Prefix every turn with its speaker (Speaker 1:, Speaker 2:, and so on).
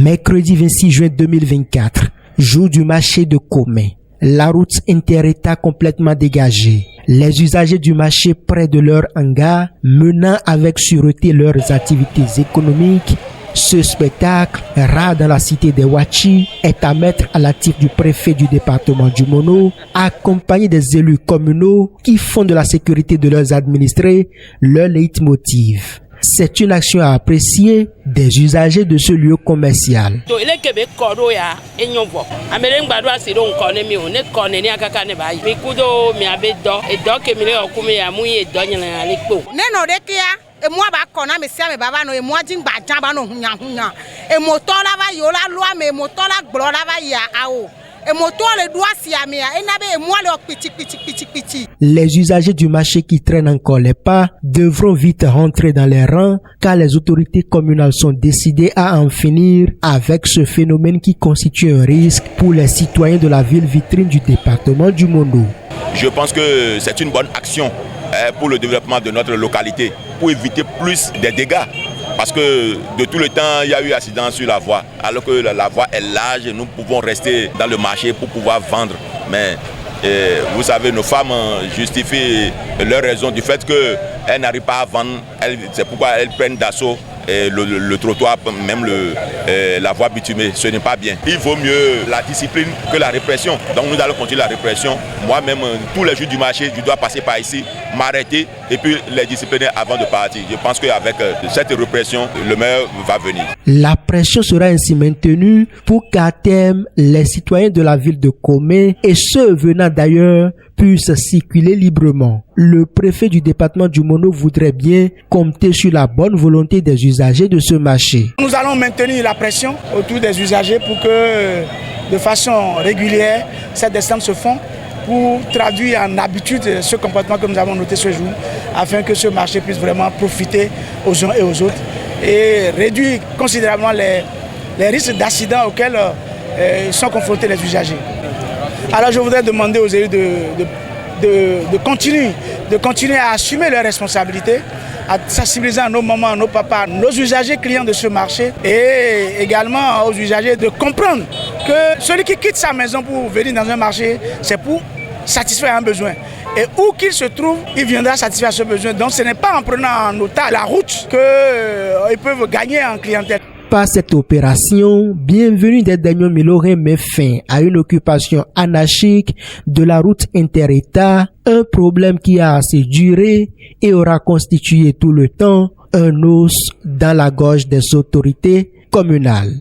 Speaker 1: Mercredi 26 juin 2024, jour du marché de Komé. La route inter-État complètement dégagée. Les usagers du marché près de leur hangar menant avec sûreté leurs activités économiques. Ce spectacle, rare dans la cité des Ouachi, est à mettre à l'actif du préfet du département du Mono, accompagné des élus communaux qui font de la sécurité de leurs administrés leur leitmotiv. C'est une action à apprécier des usagers de ce lieu commercial. Les usagers du marché qui traînent encore les pas devront vite rentrer dans les rangs car les autorités communales sont décidées à en finir avec ce phénomène qui constitue un risque pour les citoyens de la ville vitrine du département du Mono.
Speaker 2: Je pense que c'est une bonne action pour le développement de notre localité, pour éviter plus des dégâts. Parce que de tout le temps, il y a eu accident sur la voie. Alors que la voie est large, nous pouvons rester dans le marché pour pouvoir vendre. Mais vous savez, nos femmes justifient leur raison du fait qu'elles n'arrivent pas à vendre. C'est pourquoi elles prennent d'assaut le trottoir, même la voie bitumée. Ce n'est pas bien. Il vaut mieux la discipline que la répression. Donc nous allons continuer la répression. Moi-même, tous les jours du marché, je dois passer par ici, m'arrêter et puis les discipliner avant de partir. Je pense qu'avec cette répression, le meilleur va venir.
Speaker 1: La pression sera ainsi maintenue pour qu'à terme, les citoyens de la ville de Komé et ceux venant d'ailleurs puissent circuler librement. Le préfet du département du Mono voudrait bien compter sur la bonne volonté des usagers de ce marché.
Speaker 3: Nous allons maintenir la pression autour des usagers pour que de façon régulière, ces descentes se font pour traduire en habitude ce comportement que nous avons noté ce jour afin que ce marché puisse vraiment profiter aux uns et aux autres et réduire considérablement les risques d'accidents auxquels sont confrontés les usagers. Alors je voudrais demander aux élus de continuer à assumer leurs responsabilités, à sensibiliser nos mamans, nos papas, nos usagers clients de ce marché et également aux usagers de comprendre que celui qui quitte sa maison pour venir dans un marché, c'est pour satisfaire un besoin. Et où qu'il se trouve, il viendra satisfaire ce besoin. Donc ce n'est pas en prenant en otage la route qu'ils peuvent gagner en clientèle.
Speaker 1: Par cette opération, Bienvenue des Daignon Milorin met fin à une occupation anarchique de la route inter-État, un problème qui a assez duré et aura constitué tout le temps un os dans la gorge des autorités communales.